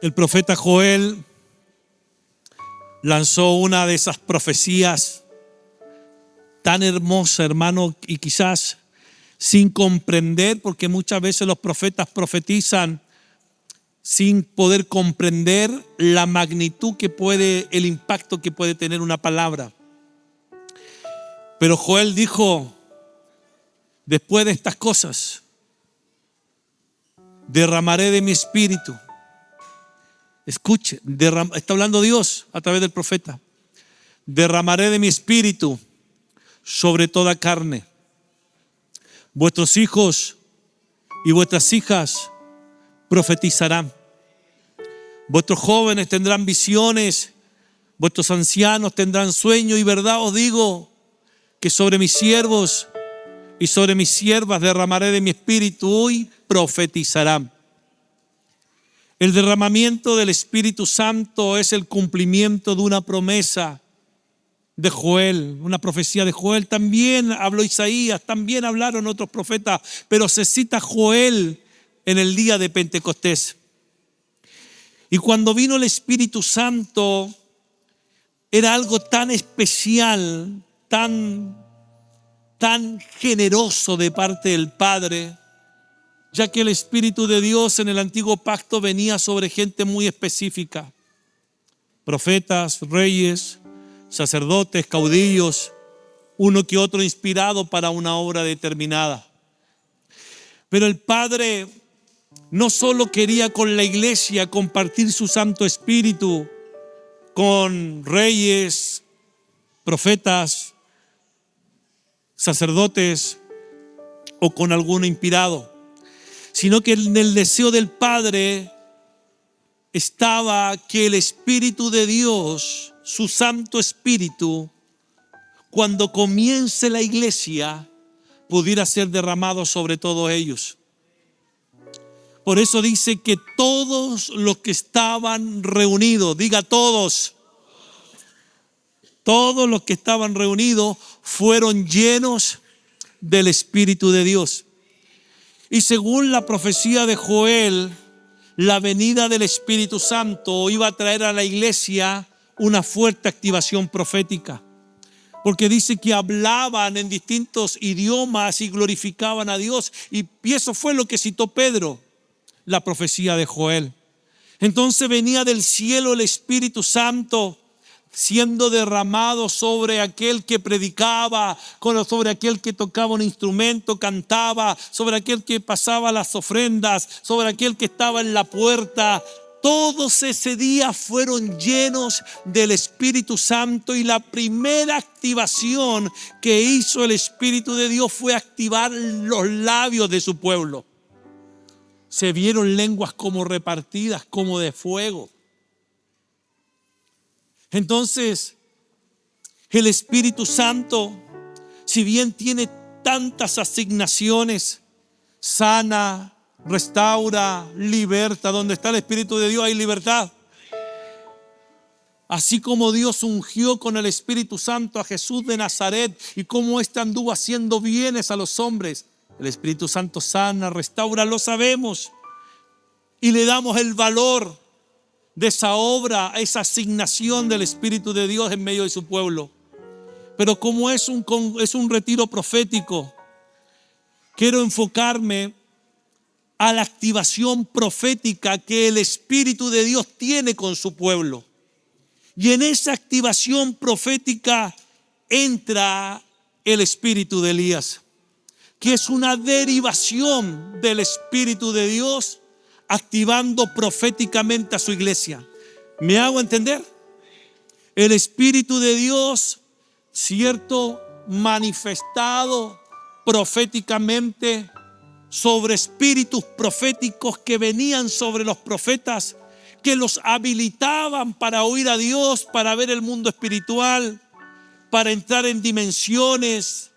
El profeta Joel lanzó una de esas profecías tan hermosa, hermano, y quizás sin comprender, porque muchas veces los profetas profetizan sin poder comprender la magnitud que puede, el impacto que puede tener una palabra. Pero Joel dijo, después de estas cosas, derramaré de mi espíritu. Escuche, está hablando Dios a través del profeta. Derramaré de mi espíritu sobre toda carne. Vuestros hijos y vuestras hijas profetizarán. Vuestros jóvenes tendrán visiones, vuestros ancianos tendrán sueños, y verdad os digo que sobre mis siervos y sobre mis siervas derramaré de mi espíritu, hoy profetizarán. El derramamiento del Espíritu Santo es el cumplimiento de una promesa de Joel, una profecía de Joel. También habló Isaías, también hablaron otros profetas, pero se cita Joel en el día de Pentecostés. Y cuando vino el Espíritu Santo, era algo tan especial, tan generoso de parte del Padre, ya que el Espíritu de Dios en el antiguo pacto venía sobre gente muy específica: profetas, reyes, sacerdotes, caudillos, uno que otro inspirado para una obra determinada. Pero el Padre no solo quería con la iglesia compartir su Santo Espíritu con reyes, profetas, sacerdotes o con algún inspirado, sino que en el deseo del Padre estaba que el Espíritu de Dios, su Santo Espíritu, cuando comience la iglesia, pudiera ser derramado sobre todos ellos. Por eso dice que todos los que estaban reunidos, diga todos los que estaban reunidos fueron llenos del Espíritu de Dios. Y según la profecía de Joel, la venida del Espíritu Santo iba a traer a la iglesia una fuerte activación profética, porque dice que hablaban en distintos idiomas y glorificaban a Dios. Y eso fue lo que citó Pedro, la profecía de Joel. Entonces venía del cielo el Espíritu Santo siendo derramado sobre aquel que predicaba, sobre aquel que tocaba un instrumento, cantaba, sobre aquel que pasaba las ofrendas, sobre aquel que estaba en la puerta. Todos ese día fueron llenos del Espíritu Santo, y la primera activación que hizo el Espíritu de Dios fue activar los labios de su pueblo. Se vieron lenguas como repartidas, como de fuego. Entonces, el Espíritu Santo, si bien tiene tantas asignaciones, sana, restaura, liberta. Donde está el Espíritu de Dios hay libertad. Así como Dios ungió con el Espíritu Santo a Jesús de Nazaret, y como éste anduvo haciendo bienes a los hombres, el Espíritu Santo sana, restaura, lo sabemos, y le damos el valor de esa obra, esa asignación del Espíritu de Dios en medio de su pueblo. Pero como es un retiro profético, quiero enfocarme a la activación profética que el Espíritu de Dios tiene con su pueblo. Y en esa activación profética entra el espíritu de Elías, que es una derivación del Espíritu de Dios activando proféticamente a su iglesia. ¿Me hago entender? El Espíritu de Dios, cierto, manifestado proféticamente sobre espíritus proféticos que venían sobre los profetas, que los habilitaban para oír a Dios, para ver el mundo espiritual, para entrar en dimensiones,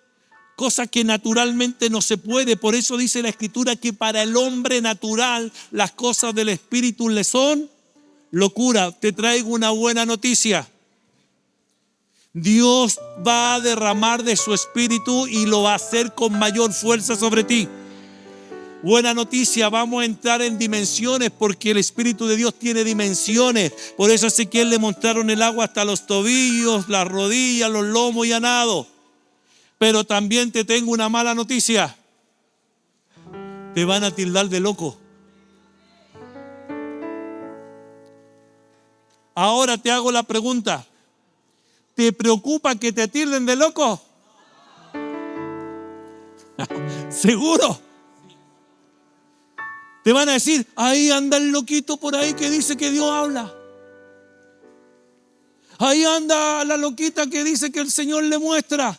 cosa que naturalmente no se puede. Por eso dice la Escritura que para el hombre natural las cosas del Espíritu le son locura. Te traigo una buena noticia. Dios va a derramar de su Espíritu y lo va a hacer con mayor fuerza sobre ti. Buena noticia, vamos a entrar en dimensiones porque el Espíritu de Dios tiene dimensiones. Por eso a Ezequiel le mostraron el agua hasta los tobillos, las rodillas, los lomos y a nado. Pero también te tengo una mala noticia. Te van a tildar de loco. Ahora te hago la pregunta. ¿Te preocupa que te tilden de loco? ¿Seguro? Te van a decir, ahí anda el loquito por ahí que dice que Dios habla. Ahí anda la loquita que dice que el Señor le muestra.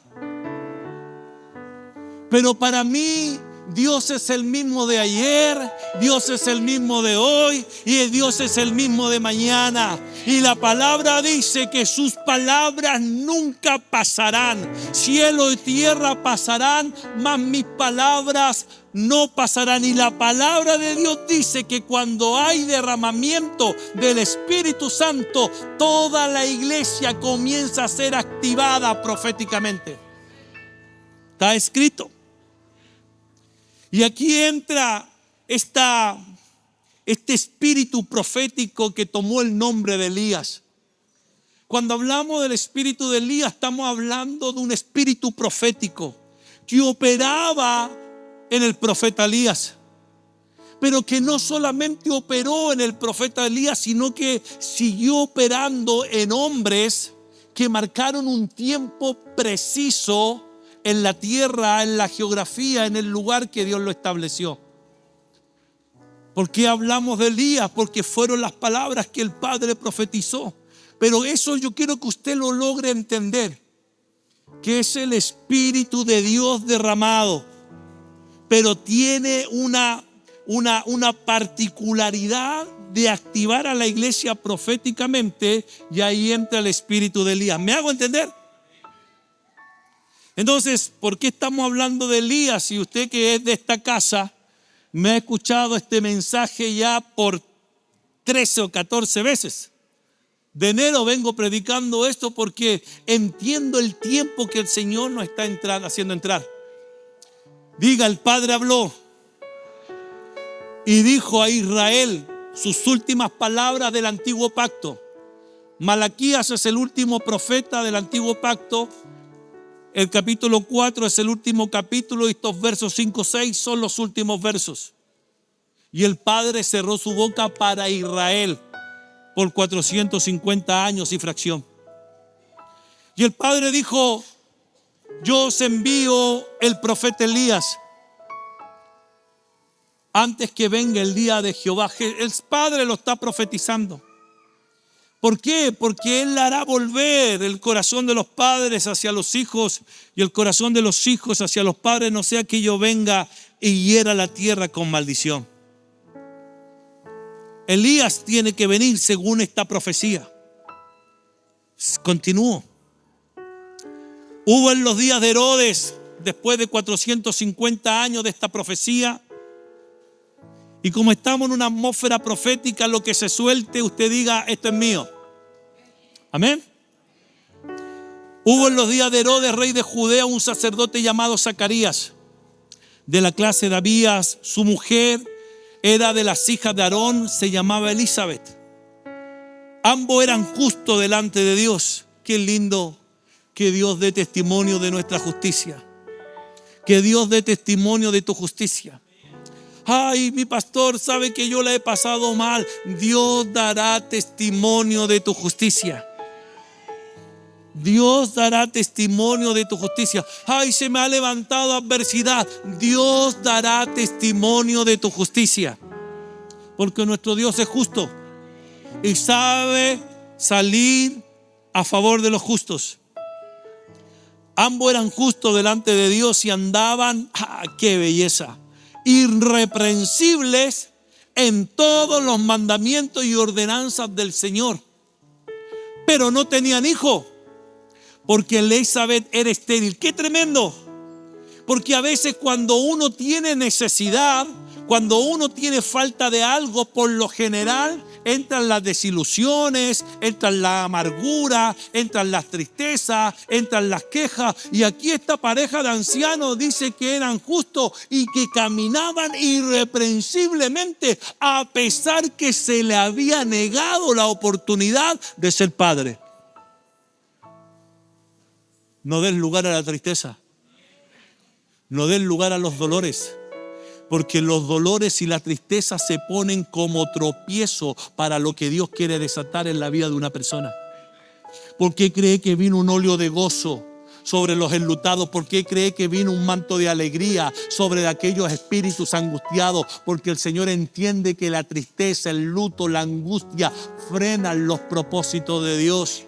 Pero para mí, Dios es el mismo de ayer, Dios es el mismo de hoy y Dios es el mismo de mañana. Y la palabra dice que sus palabras nunca pasarán. Cielo y tierra pasarán, mas mis palabras no pasarán. Y la palabra de Dios dice que cuando hay derramamiento del Espíritu Santo, toda la iglesia comienza a ser activada proféticamente. Está escrito. Y aquí entra este espíritu profético que tomó el nombre de Elías. Cuando hablamos del espíritu de Elías, estamos hablando de un espíritu profético que operaba en el profeta Elías. Pero que no solamente operó en el profeta Elías, sino que siguió operando en hombres que marcaron un tiempo preciso en la tierra, en la geografía, en el lugar que Dios lo estableció. ¿Por qué hablamos de Elías? Porque fueron las palabras que el Padre profetizó. Pero eso yo quiero que usted lo logre entender, que es el Espíritu de Dios derramado. Pero tiene una particularidad de activar a la iglesia proféticamente, y ahí entra el Espíritu de Elías. ¿Me hago entender? Entonces, ¿por qué estamos hablando de Elías? Si usted que es de esta casa me ha escuchado este mensaje ya por 13 o 14 veces. De enero vengo predicando esto porque entiendo el tiempo que el Señor nos está haciendo entrar. Diga, el Padre habló y dijo a Israel sus últimas palabras del antiguo pacto. Malaquías es el último profeta del antiguo pacto. El capítulo 4 es el último capítulo y estos versos 5, 6 son los últimos versos. Y el Padre cerró su boca para Israel por 450 años y fracción. Y el Padre dijo, yo os envío el profeta Elías antes que venga el día de Jehová. El Padre lo está profetizando. ¿Por qué? Porque Él hará volver el corazón de los padres hacia los hijos y el corazón de los hijos hacia los padres, no sea que yo venga y hiera la tierra con maldición. Elías tiene que venir según esta profecía. Continúo. Hubo en los días de Herodes, después de 450 años de esta profecía, y como estamos en una atmósfera profética, lo que se suelte, usted diga, esto es mío. Amén. Hubo en los días de Herodes, rey de Judea, un sacerdote llamado Zacarías, de la clase de Abías. Su mujer era de las hijas de Aarón, se llamaba Elizabeth. Ambos eran justos delante de Dios. Qué lindo que Dios dé testimonio de nuestra justicia. Que Dios dé testimonio de tu justicia. Ay, mi pastor sabe que yo la he pasado mal. Dios dará testimonio de tu justicia. Dios dará testimonio de tu justicia. Ay, se me ha levantado adversidad. Dios dará testimonio de tu justicia. Porque nuestro Dios es justo y sabe salir a favor de los justos. Ambos eran justos delante de Dios y andaban, qué belleza, irreprensibles en todos los mandamientos y ordenanzas del Señor. Pero no tenían hijo, porque Elizabeth era estéril. ¡Qué tremendo! Porque a veces cuando uno tiene necesidad, cuando uno tiene falta de algo, por lo general entran las desilusiones, entran la amargura, entran las tristezas, entran las quejas. Y aquí esta pareja de ancianos dice que eran justos y que caminaban irreprensiblemente a pesar que se le había negado la oportunidad de ser padre. No des lugar a la tristeza. No des lugar a los dolores. Porque los dolores y la tristeza se ponen como tropiezo para lo que Dios quiere desatar en la vida de una persona. ¿Por qué cree que vino un óleo de gozo sobre los enlutados? ¿Por qué cree que vino un manto de alegría sobre aquellos espíritus angustiados? Porque el Señor entiende que la tristeza, el luto, la angustia frenan los propósitos de Dios.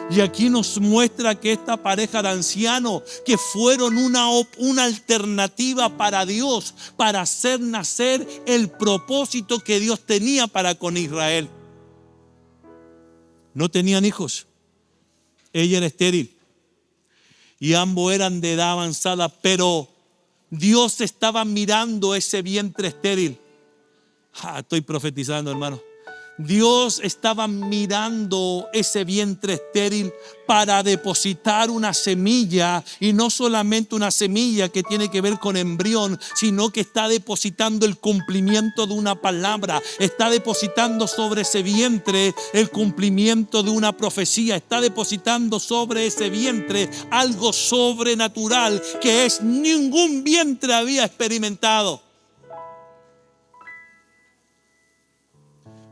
Y aquí nos muestra que esta pareja de ancianos que fueron una alternativa para Dios, para hacer nacer el propósito que Dios tenía para con Israel. No tenían hijos. Ella era estéril y ambos eran de edad avanzada, pero Dios estaba mirando ese vientre estéril. Estoy profetizando, hermano. Dios estaba mirando ese vientre estéril para depositar una semilla, y no solamente una semilla que tiene que ver con embrión, sino que está depositando el cumplimiento de una palabra, está depositando sobre ese vientre el cumplimiento de una profecía, está depositando sobre ese vientre algo sobrenatural que ningún vientre había experimentado.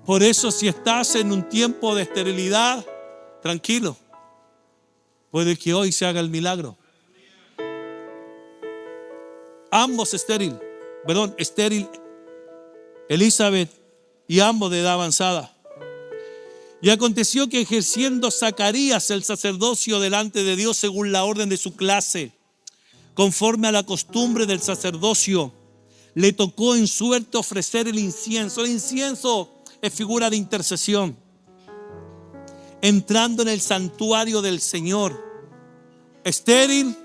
Por eso, si estás en un tiempo de esterilidad, tranquilo. Puede que hoy se haga el milagro. Ambos estéril, Elizabeth, y ambos de edad avanzada. Y aconteció que ejerciendo Zacarías el sacerdocio delante de Dios según la orden de su clase, conforme a la costumbre del sacerdocio, le tocó en suerte ofrecer el incienso. El incienso es figura de intercesión. Entrando en el santuario del Señor, estéril,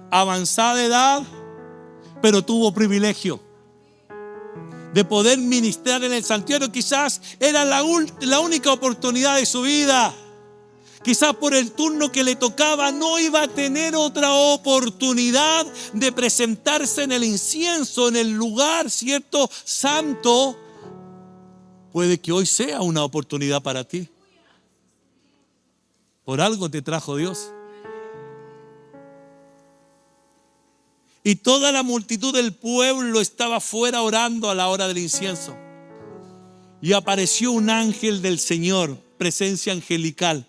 avanzada edad, pero tuvo privilegio de poder ministrar en el santuario. Quizás era la única oportunidad de su vida. Quizás por el turno que le tocaba no iba a tener otra oportunidad de presentarse en el incienso, en el lugar, ¿cierto?, santo. Puede que hoy sea una oportunidad para ti. Por algo te trajo Dios. Y toda la multitud del pueblo estaba fuera orando a la hora del incienso. Y apareció un ángel del Señor, presencia angelical.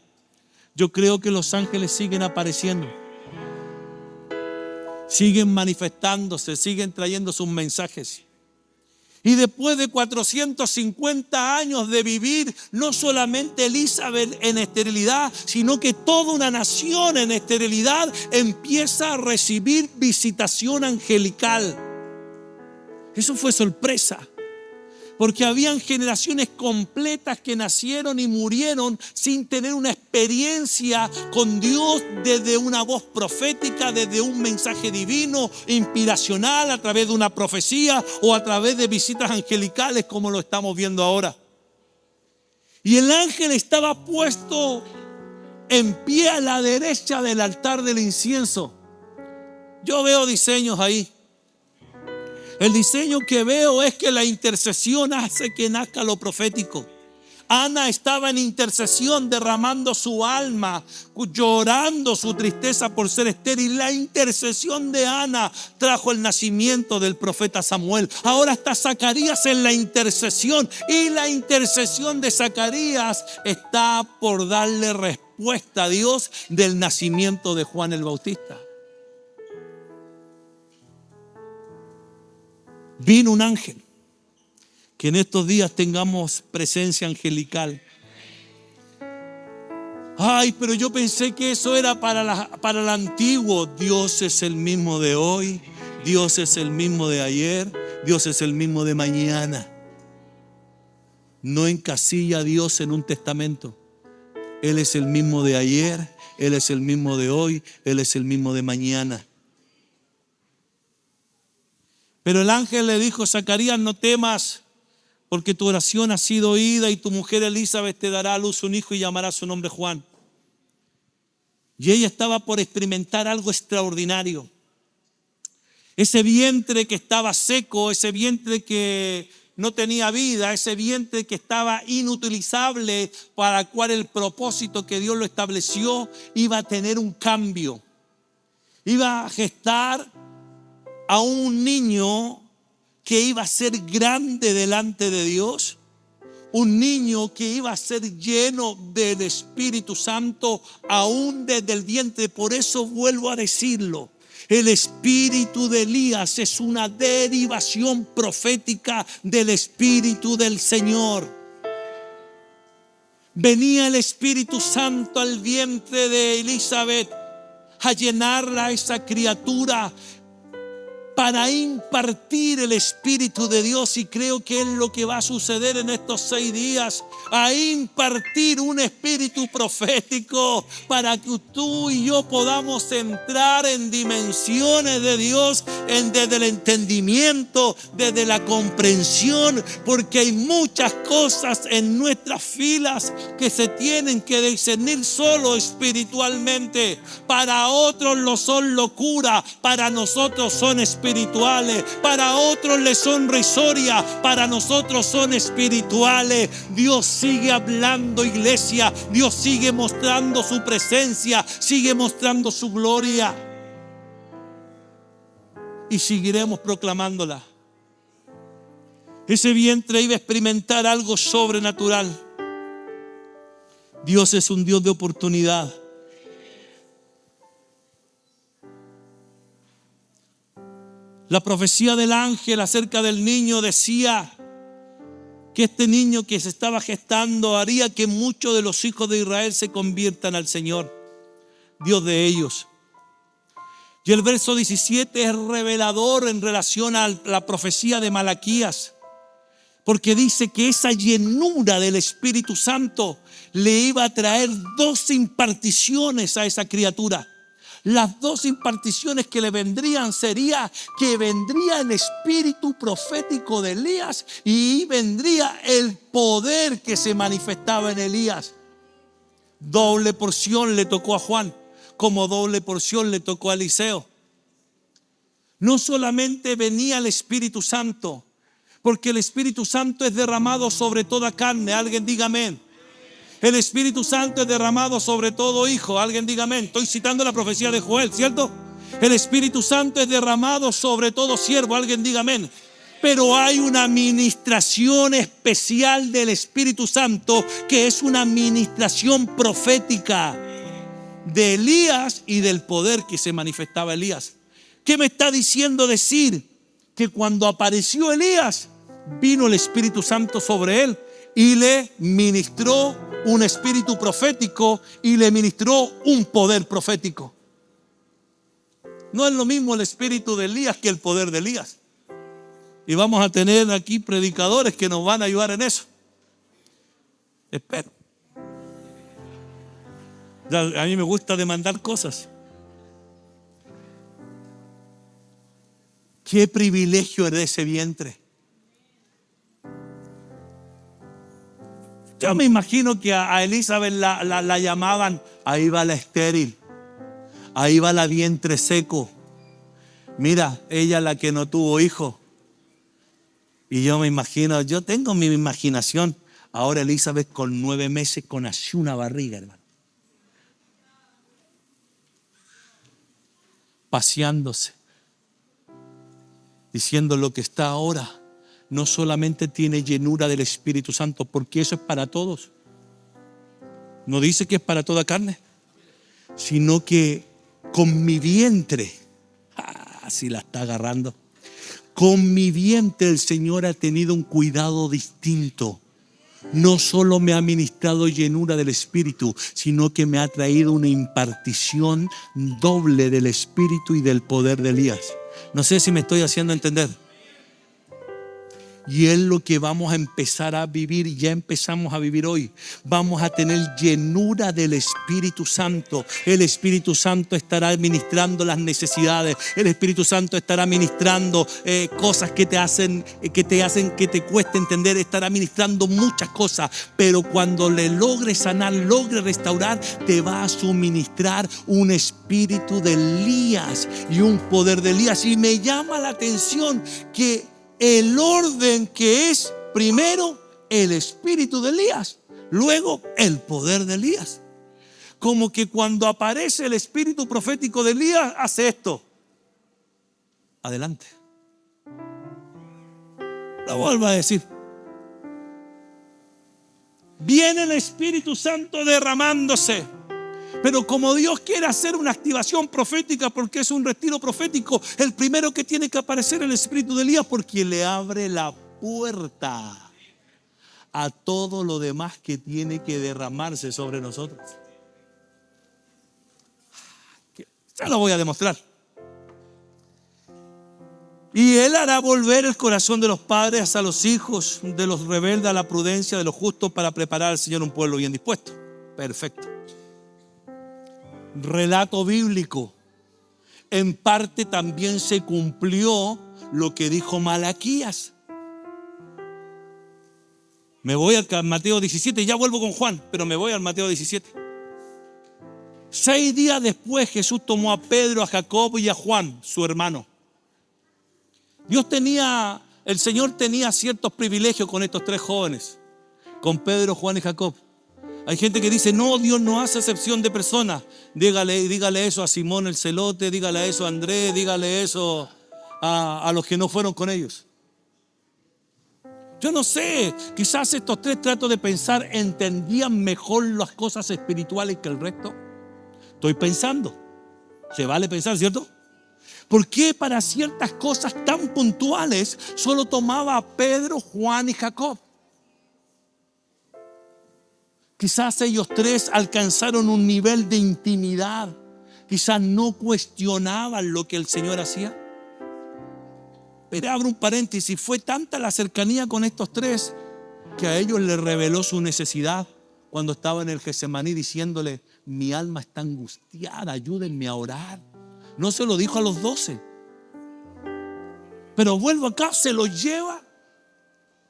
Yo creo que los ángeles siguen apareciendo. Siguen manifestándose, siguen trayendo sus mensajes. Y después de 450 años de vivir, no solamente Elizabeth en esterilidad, sino que toda una nación en esterilidad empieza a recibir visitación angelical. Eso fue sorpresa, porque habían generaciones completas que nacieron y murieron sin tener una experiencia con Dios desde una voz profética, desde un mensaje divino, inspiracional, a través de una profecía o a través de visitas angelicales como lo estamos viendo ahora. Y el ángel estaba puesto en pie a la derecha del altar del incienso. Yo veo diseños ahí. El diseño que veo es que la intercesión hace que nazca lo profético. Ana estaba en intercesión, derramando su alma, llorando su tristeza por ser estéril. La intercesión de Ana trajo el nacimiento del profeta Samuel. Ahora está Zacarías en la intercesión, y la intercesión de Zacarías está por darle respuesta a Dios del nacimiento de Juan el Bautista. Vino un ángel. Que en estos días tengamos presencia angelical. Ay, pero yo pensé que eso era para el antiguo. Dios es el mismo de hoy. Dios es el mismo de ayer. Dios es el mismo de mañana. No encasilla a Dios en un testamento. Él es el mismo de ayer. Él es el mismo de hoy. Él es el mismo de mañana. Pero el ángel le dijo: Zacarías, no temas, porque tu oración ha sido oída y tu mujer Elizabeth te dará a luz un hijo y llamará su nombre Juan. Y ella estaba por experimentar algo extraordinario. Ese vientre que estaba seco, ese vientre que no tenía vida, ese vientre que estaba inutilizable, para el cual el propósito que Dios lo estableció iba a tener un cambio. Iba a gestar a un niño que iba a ser grande delante de Dios. Un niño que iba a ser lleno del Espíritu Santo aún desde el vientre. Por eso vuelvo a decirlo. El espíritu de Elías es una derivación profética del Espíritu del Señor. Venía el Espíritu Santo al vientre de Elizabeth a llenarla a esa criatura para impartir el Espíritu de Dios, y creo que es lo que va a suceder en estos 6 días, a impartir un espíritu profético para que tú y yo podamos entrar en dimensiones de Dios, desde el entendimiento, desde la comprensión, porque hay muchas cosas en nuestras filas que se tienen que discernir solo espiritualmente. Para otros lo son locura, para nosotros son espirituales. Para otros les son risoria, para nosotros son espirituales. Dios sigue hablando, iglesia. Dios sigue mostrando su presencia, sigue mostrando su gloria, y seguiremos proclamándola. Ese vientre iba a experimentar algo sobrenatural. Dios es un Dios de oportunidad. La profecía del ángel acerca del niño decía que este niño que se estaba gestando haría que muchos de los hijos de Israel se conviertan al Señor, Dios de ellos. Y el verso 17 es revelador en relación a la profecía de Malaquías, porque dice que esa llenura del Espíritu Santo le iba a traer 2 imparticiones a esa criatura. Las 2 imparticiones que le vendrían sería que vendría el espíritu profético de Elías y vendría el poder que se manifestaba en Elías. Doble porción le tocó a Juan, como doble porción le tocó a Eliseo. No solamente venía el Espíritu Santo, porque el Espíritu Santo es derramado sobre toda carne. Alguien diga amén. El Espíritu Santo es derramado sobre todo hijo. Alguien diga amén. Estoy citando la profecía de Joel, ¿cierto? El Espíritu Santo es derramado sobre todo siervo. Alguien diga amén. Pero hay una ministración especial del Espíritu Santo, que es una ministración profética de Elías y del poder que se manifestaba Elías. ¿Qué me está diciendo decir? Que cuando apareció Elías, vino el Espíritu Santo sobre él y le ministró un espíritu profético y le ministró un poder profético. No es lo mismo el espíritu de Elías que el poder de Elías. Y vamos a tener aquí predicadores que nos van a ayudar en eso. Espero. A mí me gusta demandar cosas. Qué privilegio era ese vientre. Yo me imagino que a Elizabeth la llamaban, ahí va la estéril, ahí va la vientre seco. Mira, ella la que no tuvo hijo. Y yo me imagino, yo tengo mi imaginación. Ahora Elizabeth con 9 meses con así una barriga, hermano. Paseándose, diciendo lo que está ahora. No solamente tiene llenura del Espíritu Santo, porque eso es para todos. No dice que es para toda carne, sino que con mi vientre, así la está agarrando. Con mi vientre el Señor ha tenido un cuidado distinto. No solo me ha ministrado llenura del Espíritu, sino que me ha traído una impartición doble del Espíritu y del poder de Elías. No sé si me estoy haciendo entender. Y es lo que vamos a empezar a vivir, y ya empezamos a vivir hoy. Vamos a tener llenura del Espíritu Santo. El Espíritu Santo estará ministrando las necesidades. El Espíritu Santo estará ministrando cosas que te cueste entender. Estará ministrando muchas cosas. Pero cuando le logres sanar, logres restaurar, te va a suministrar un espíritu de Elías y un poder de Elías. Y me llama la atención que el orden que es primero el espíritu de Elías, luego el poder de Elías. Como que cuando aparece el espíritu profético de Elías, hace esto. Adelante. Lo vuelvo a decir. Viene el Espíritu Santo derramándose. Pero como Dios quiere hacer una activación profética, porque es un retiro profético, el primero que tiene que aparecer es el espíritu de Elías, porque le abre la puerta a todo lo demás que tiene que derramarse sobre nosotros. Ya lo voy a demostrar. Y Él hará volver el corazón de los padres a los hijos, de los rebeldes a la prudencia, de los justos, para preparar al Señor un pueblo bien dispuesto. Perfecto. Relato bíblico. En parte también se cumplió lo que dijo Malaquías. Me voy al Mateo 17, ya vuelvo con Juan, pero me voy al Mateo 17. 6 días después Jesús tomó a Pedro, a Jacob y a Juan, su hermano. El Señor tenía ciertos privilegios con estos 3 jóvenes, con Pedro, Juan y Jacob. Hay gente que dice, no, Dios no hace excepción de personas. Dígale eso a Simón el celote, dígale eso a Andrés, dígale eso a los que no fueron con ellos. Yo no sé, quizás estos 3, trato de pensar, entendían mejor las cosas espirituales que el resto. Estoy pensando, se vale pensar, ¿cierto? ¿Por qué para ciertas cosas tan puntuales solo tomaba a Pedro, Juan y Jacob? Quizás ellos 3 alcanzaron un nivel de intimidad. Quizás no cuestionaban lo que el Señor hacía. Pero abro un paréntesis, fue tanta la cercanía con estos 3 que a ellos les reveló su necesidad cuando estaba en el Getsemaní diciéndole, mi alma está angustiada, ayúdenme a orar. No se lo dijo a los 12. Pero vuelvo acá, se lo lleva.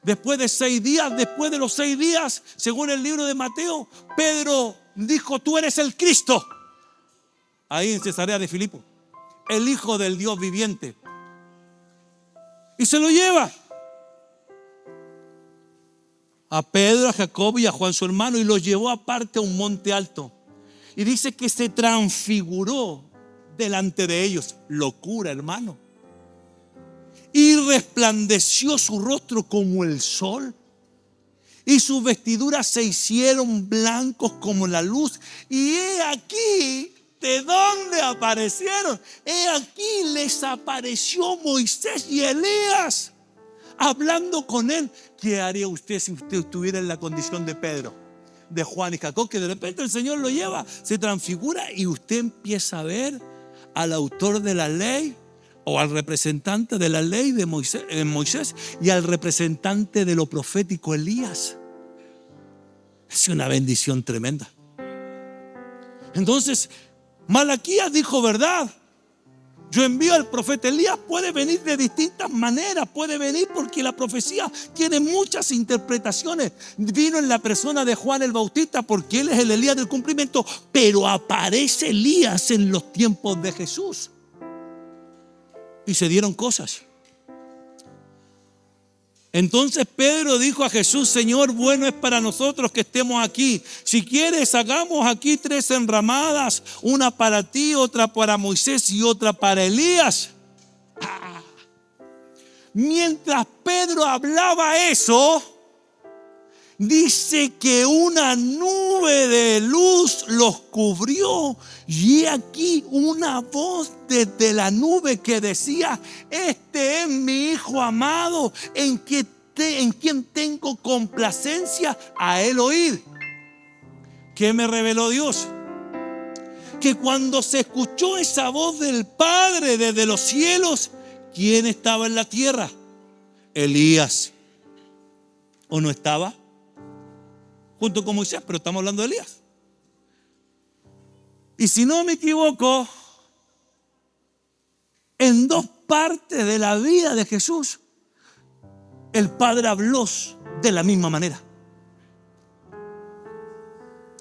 Después de 6 días, después de los 6 días, según el libro de Mateo, Pedro dijo, tú eres el Cristo. Ahí en Cesarea de Filipo, el Hijo del Dios viviente. Y se lo lleva a Pedro, a Jacob y a Juan su hermano, y los llevó aparte a un monte alto. Y dice que se transfiguró delante de ellos. Locura, hermano. Y resplandeció su rostro como el sol, y sus vestiduras se hicieron blancos como la luz. Y he aquí, ¿de dónde aparecieron? He aquí les apareció Moisés y Elías, hablando con él. ¿Qué haría usted si usted estuviera en la condición de Pedro, de Juan y Jacob? Que de repente el Señor lo lleva, se transfigura, y usted empieza a ver al autor de la ley, o al representante de la ley de Moisés, y al representante de lo profético, Elías. Es una bendición tremenda. Entonces Malaquías dijo verdad. Yo envío al profeta Elías. Puede venir de distintas maneras, puede venir porque la profecía tiene muchas interpretaciones. Vino en la persona de Juan el Bautista porque él es el Elías del cumplimiento, pero aparece Elías en los tiempos de Jesús. Y se dieron cosas. Entonces Pedro dijo a Jesús, Señor, bueno es para nosotros que estemos aquí. Si quieres, hagamos aquí 3 enramadas, una para ti, otra para Moisés y otra para Elías. Mientras Pedro hablaba eso, dice que una nube de luz los cubrió, y aquí una voz desde la nube que decía, este es mi Hijo amado, en quien tengo complacencia, a él oír. ¿Qué me reveló Dios? Que cuando se escuchó esa voz del Padre desde los cielos, ¿quién estaba en la tierra? Elías. ¿O no estaba? Junto con Moisés, pero estamos hablando de Elías. Y si no me equivoco, en dos partes de la vida de Jesús, el Padre habló de la misma manera.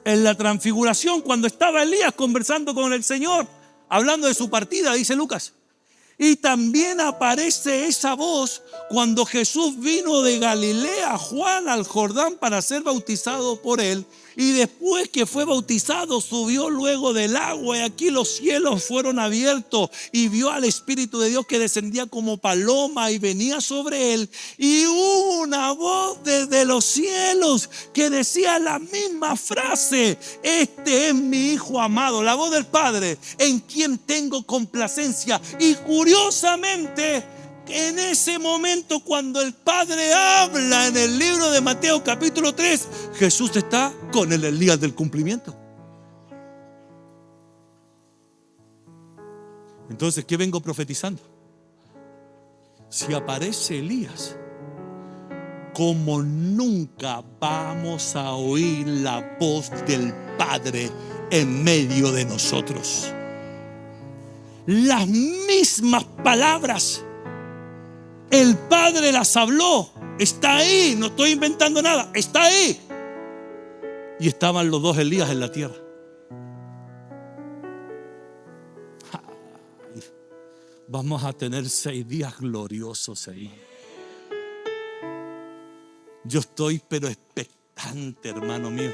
En la transfiguración, cuando estaba Elías conversando con el Señor, hablando de su partida, dice Lucas. Y también aparece esa voz cuando Jesús vino de Galilea, Juan, al Jordán para ser bautizado por él. Y después que fue bautizado, subió luego del agua y aquí los cielos fueron abiertos y vio al Espíritu de Dios que descendía como paloma y venía sobre él. Y hubo una voz desde los cielos que decía la misma frase: este es mi Hijo amado, la voz del Padre, en quien tengo complacencia. Y curiosamente, en ese momento, cuando el Padre habla en el libro de Mateo capítulo 3, Jesús está con el Elías del cumplimiento. Entonces, ¿qué vengo profetizando? Si aparece Elías, como nunca vamos a oír la voz del Padre en medio de nosotros. Las mismas palabras, el Padre las habló. Está ahí, no estoy inventando nada, está ahí. Y estaban los dos Elías en la tierra. Vamos a tener 6 días gloriosos, hermano. Yo estoy pero expectante, hermano mío.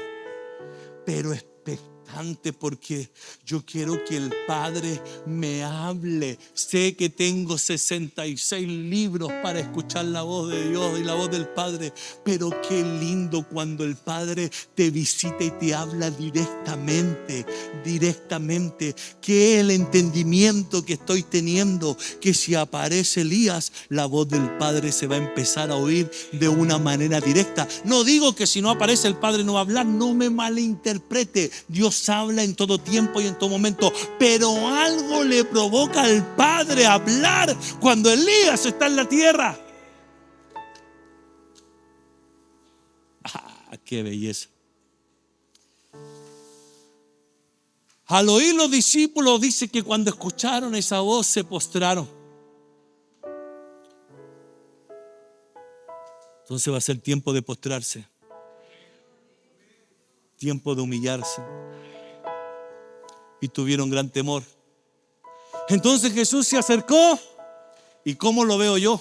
Pero expectante, porque yo quiero que el Padre me hable. Sé que tengo 66 libros para escuchar la voz de Dios y la voz del Padre, pero qué lindo cuando el Padre te visita y te habla directamente. Que el entendimiento que estoy teniendo, que si aparece Elías, la voz del Padre se va a empezar a oír de una manera directa. No digo que si no aparece el Padre no va a hablar, no me malinterprete. Dios habla en todo tiempo y en todo momento, pero algo le provoca al Padre a hablar cuando Elías está en la tierra. ¡Qué belleza! Al oír los discípulos, dice que cuando escucharon esa voz se postraron. Entonces va a ser tiempo de postrarse, tiempo de humillarse. Y tuvieron gran temor. Entonces Jesús se acercó. ¿Y cómo lo veo yo?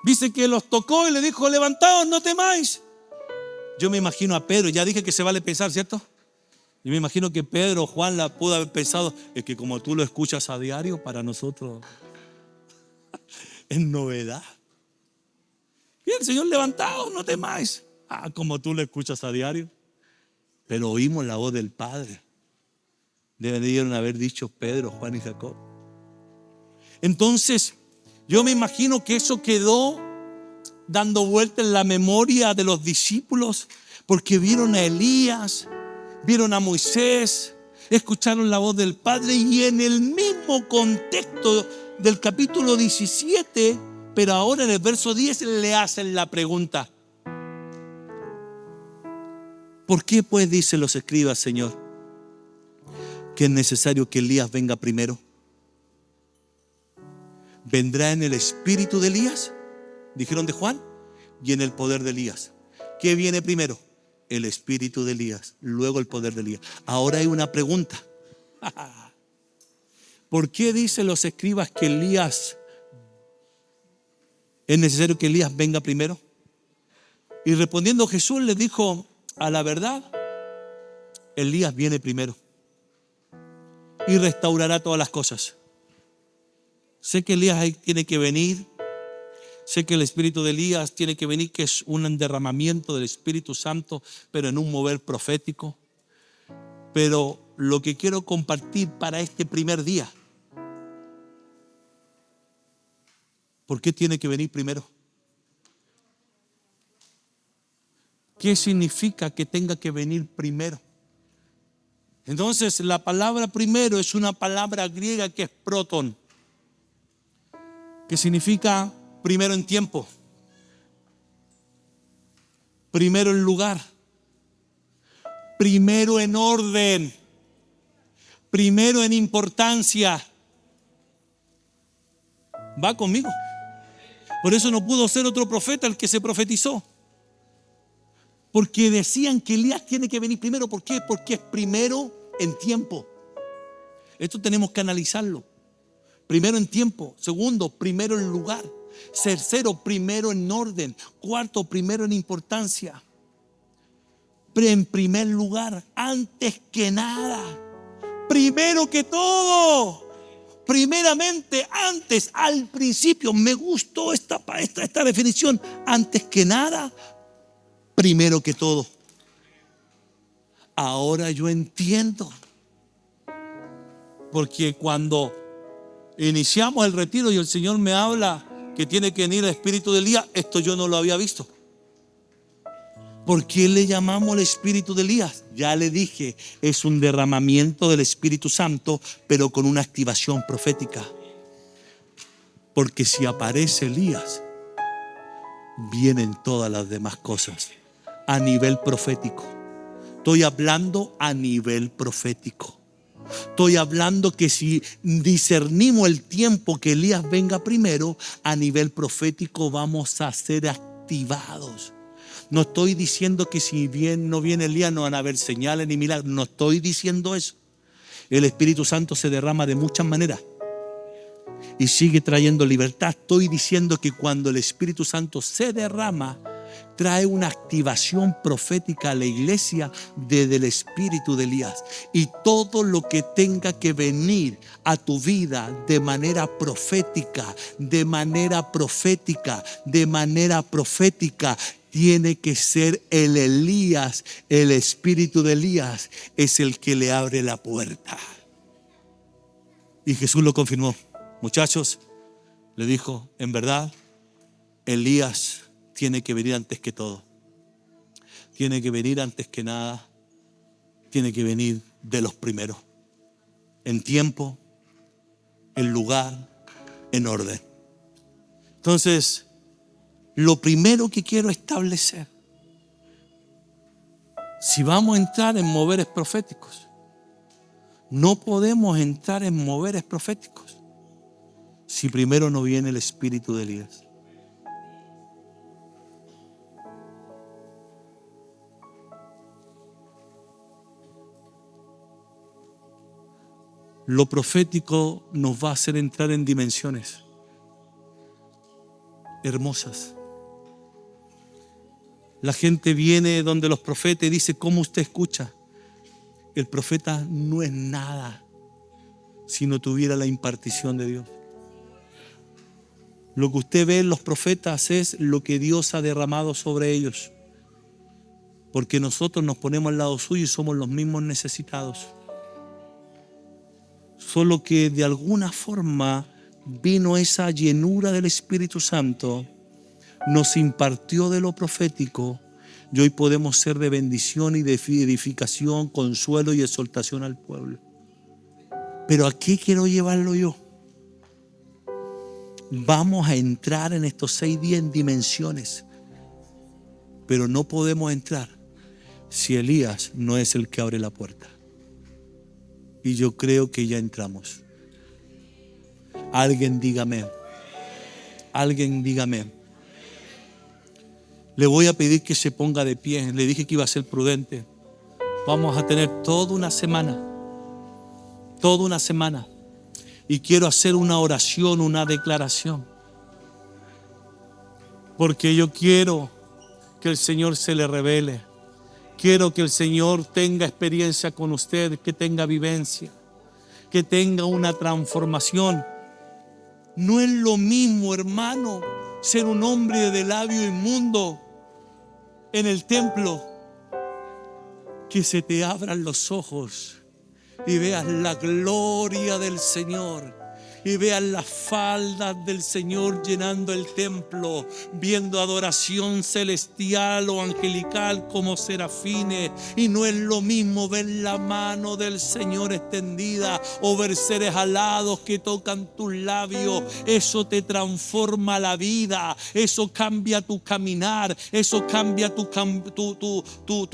Dice que los tocó y le dijo: levantaos, no temáis. Yo me imagino a Pedro. Ya dije que se vale pensar, ¿cierto? Yo me imagino que Pedro o Juan la pudo haber pensado. Es que como tú lo escuchas a diario, para nosotros es novedad. Y el Señor: levantaos, no temáis. Como tú lo escuchas a diario. Pero oímos la voz del Padre. Deberían haber dicho Pedro, Juan y Jacob. Entonces, yo me imagino que eso quedó dando vuelta en la memoria de los discípulos, porque vieron a Elías, vieron a Moisés, escucharon la voz del Padre, y en el mismo contexto del capítulo 17, pero ahora en el verso 10 le hacen la pregunta: ¿por qué pues dicen los escribas, Señor, que es necesario que Elías venga primero? ¿Vendrá en el espíritu de Elías? Dijeron de Juan. Y en el poder de Elías. ¿Qué viene primero? El espíritu de Elías, luego el poder de Elías. Ahora hay una pregunta. ¿Por qué dicen los escribas que Elías es necesario que Elías venga primero? Y respondiendo Jesús les dijo: a la verdad, Elías viene primero y restaurará todas las cosas. Sé que Elías tiene que venir. Sé que el espíritu de Elías tiene que venir, que es un derramamiento del Espíritu Santo, pero en un mover profético. Pero lo que quiero compartir para este primer día: ¿por qué tiene que venir primero? ¿Qué significa que tenga que venir primero? Entonces, la palabra primero es una palabra griega que es proton, que significa primero en tiempo. Primero en lugar, primero en orden, primero en importancia. ¿Va conmigo? Por eso no pudo ser otro profeta el que se profetizó. Porque decían que Elías tiene que venir primero. ¿Por qué? Porque es primero en tiempo. Esto tenemos que analizarlo. Primero en tiempo. Segundo, primero en lugar. Tercero, primero en orden. Cuarto, primero en importancia. En primer lugar, antes que nada. Primero que todo. Primeramente, antes, al principio. Me gustó esta definición. Antes que nada, primero que todo. Ahora yo entiendo. Porque cuando iniciamos el retiro y el Señor me habla que tiene que venir el espíritu de Elías, esto yo no lo había visto. ¿Por qué le llamamos el espíritu de Elías? Ya le dije, es un derramamiento del Espíritu Santo, pero con una activación profética. Porque si aparece Elías, vienen todas las demás cosas a nivel profético. Estoy hablando a nivel profético. Estoy hablando que si discernimos el tiempo que Elías venga primero, a nivel profético vamos a ser activados. No estoy diciendo que si bien no viene Elías no van a haber señales ni milagros. No estoy diciendo eso. El Espíritu Santo se derrama de muchas maneras y sigue trayendo libertad. Estoy diciendo que cuando el Espíritu Santo se derrama, trae una activación profética a la iglesia desde el espíritu de Elías. Y todo lo que tenga que venir a tu vida de manera profética, de manera profética, de manera profética, tiene que ser el Elías. El espíritu de Elías es el que le abre la puerta. Y Jesús lo confirmó. Muchachos, le dijo, en verdad, Elías tiene que venir antes que todo. Tiene que venir antes que nada. Tiene que venir de los primeros. En tiempo, en lugar, en orden. Entonces, lo primero que quiero establecer, si vamos a entrar en moveres proféticos, no podemos entrar en moveres proféticos si primero no viene el espíritu de Elías. Lo profético nos va a hacer entrar en dimensiones hermosas. La gente viene donde los profetas y dice, ¿cómo usted escucha? El profeta no es nada si no tuviera la impartición de Dios. Lo que usted ve en los profetas es lo que Dios ha derramado sobre ellos. Porque nosotros nos ponemos al lado suyo y somos los mismos necesitados. Solo que de alguna forma vino esa llenura del Espíritu Santo, nos impartió de lo profético y hoy podemos ser de bendición y de edificación, consuelo y exhortación al pueblo. Pero ¿a qué quiero llevarlo yo? Vamos a entrar en estos 6 días en dimensiones, pero no podemos entrar si Elías no es el que abre la puerta. Y yo creo que ya entramos. Alguien dígame. Alguien dígame. Le voy a pedir que se ponga de pie. Le dije que iba a ser prudente. Vamos a tener toda una semana. Toda una semana. Y quiero hacer una oración, una declaración. Porque yo quiero que el Señor se le revele. Quiero que el Señor tenga experiencia con usted, que tenga vivencia, que tenga una transformación. No es lo mismo, hermano, ser un hombre de labio inmundo en el templo, que se te abran los ojos y veas la gloria del Señor y vean las faldas del Señor llenando el templo, viendo adoración celestial o angelical como serafines. Y no es lo mismo ver la mano del Señor extendida o ver seres alados que tocan tus labios. Eso te transforma la vida, eso cambia tu caminar, eso cambia tu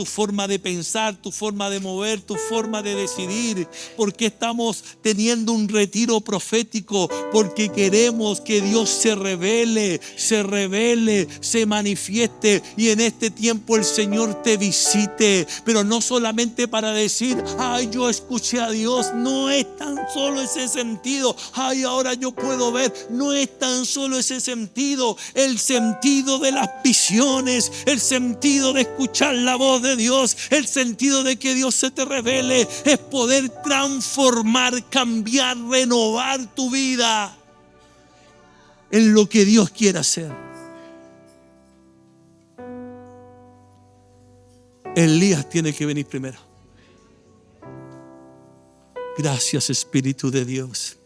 forma de pensar, tu forma de mover, tu forma de decidir. Porque estamos teniendo un retiro profético, porque queremos que Dios se revele, se manifieste, y en este tiempo el Señor te visite. Pero no solamente para decir, ay, yo escuché a Dios. No es tan solo ese sentido. Ay, ahora yo puedo ver. No es tan solo ese sentido. El sentido de las visiones, el sentido de escuchar la voz de Dios, el sentido de que Dios se te revele, es poder transformar, cambiar, renovar tu vida en lo que Dios quiere hacer. Elías tiene que venir primero. Gracias, Espíritu de Dios.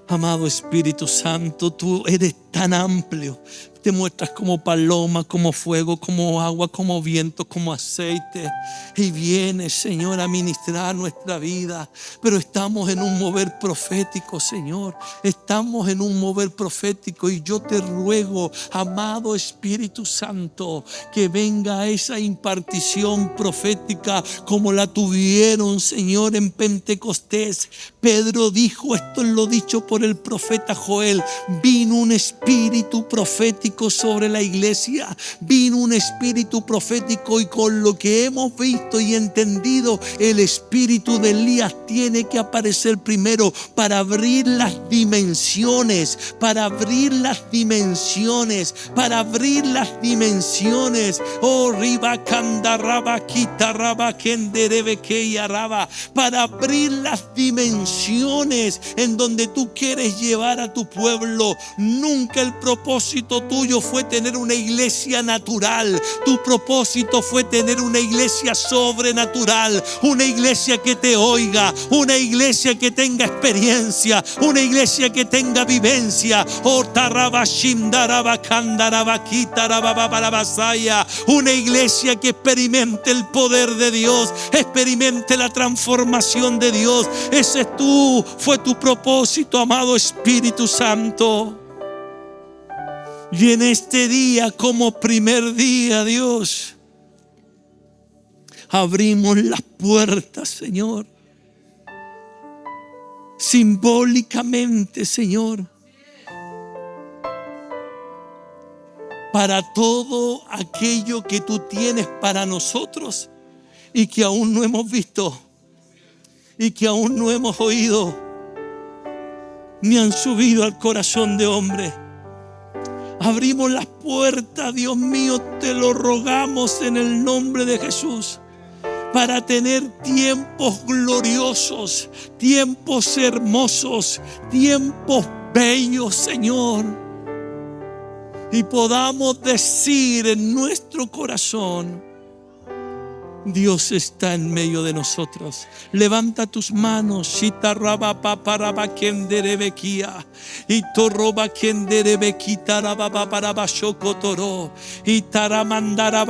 Amado Espíritu Santo, tú eres tan amplio. Te muestras como paloma, como fuego, como agua, como viento, como aceite. Y vienes, Señor, a ministrar nuestra vida. Pero estamos en un mover profético, Señor. Estamos en un mover profético. Y yo te ruego, amado Espíritu Santo, que venga esa impartición profética como la tuvieron, Señor, en Pentecostés. Pedro dijo, esto es lo dicho por el profeta Joel: vino un espíritu profético sobre la iglesia, vino un espíritu profético, y con lo que hemos visto y entendido, el espíritu de Elías tiene que aparecer primero para abrir las dimensiones, para abrir las dimensiones, para abrir las dimensiones. Oh, riba candarraba, quitarraba, kenderebe, yaraba, para abrir las dimensiones en donde tú quieres llevar a tu pueblo. Nunca el propósito tuyo fue tener una iglesia natural. Tu propósito fue tener una iglesia sobrenatural, una iglesia que te oiga, una iglesia que tenga experiencia, una iglesia que tenga vivencia. Oh, una iglesia que experimente el poder de Dios, experimente la transformación de Dios. Ese fue tu propósito, amado Espíritu Santo. Y en este día, como primer día, Dios, abrimos las puertas, Señor, simbólicamente, Señor, para todo aquello que tú tienes para nosotros y que aún no hemos visto y que aún no hemos oído ni han subido al corazón de hombre. Abrimos las puertas, Dios mío, te lo rogamos en el nombre de Jesús, para tener tiempos gloriosos, tiempos hermosos, tiempos bellos, Señor, y podamos decir en nuestro corazón: Dios está en medio de nosotros. Levanta tus manos. Y torroba y taramandara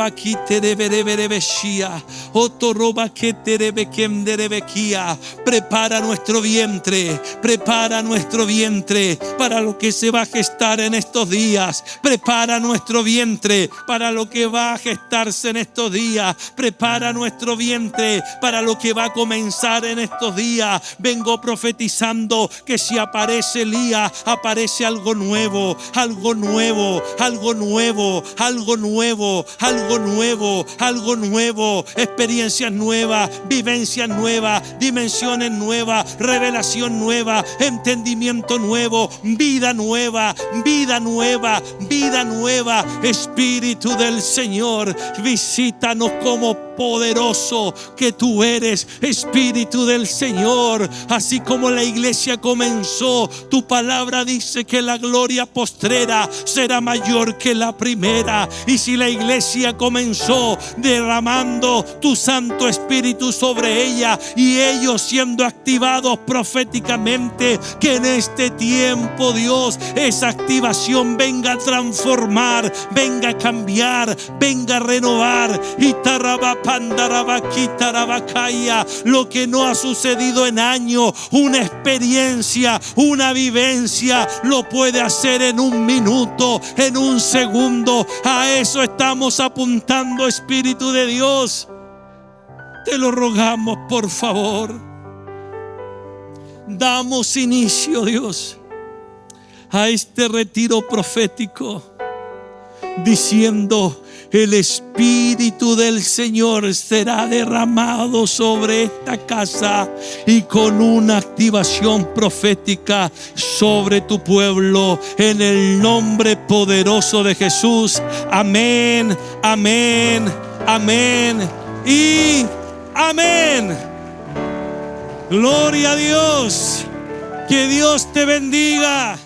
prepara nuestro vientre, prepara nuestro vientre para lo que se va a gestar en estos días. Prepara nuestro vientre para lo que va a gestarse en estos días. Prepara nuestro vientre para lo que va a comenzar en estos días. Vengo profetizando que si aparece Elías, aparece algo nuevo, algo nuevo, algo nuevo, algo nuevo, algo nuevo, algo nuevo, experiencias nuevas, vivencias nuevas, dimensiones nuevas, revelación nueva, entendimiento nuevo, vida nueva, vida nueva, vida nueva. Espíritu del Señor, visítanos como poderoso que tú eres, Espíritu del Señor. Así como la iglesia comenzó, tu palabra dice que la gloria postrera será mayor que la primera. Y si la iglesia comenzó derramando tu Santo Espíritu sobre ella y ellos siendo activados proféticamente, que en este tiempo, Dios, esa activación venga a transformar, venga a cambiar, venga a renovar. Y lo que no ha sucedido en años, una experiencia, una vivencia, lo puede hacer en un minuto, en un segundo. A eso estamos apuntando, Espíritu de Dios. Te lo rogamos, por favor. Damos inicio, Dios, a este retiro profético, diciendo: el Espíritu del Señor será derramado sobre esta casa y con una activación profética sobre tu pueblo, en el nombre poderoso de Jesús. Amén, amén, amén y amén. Gloria a Dios. Que Dios te bendiga.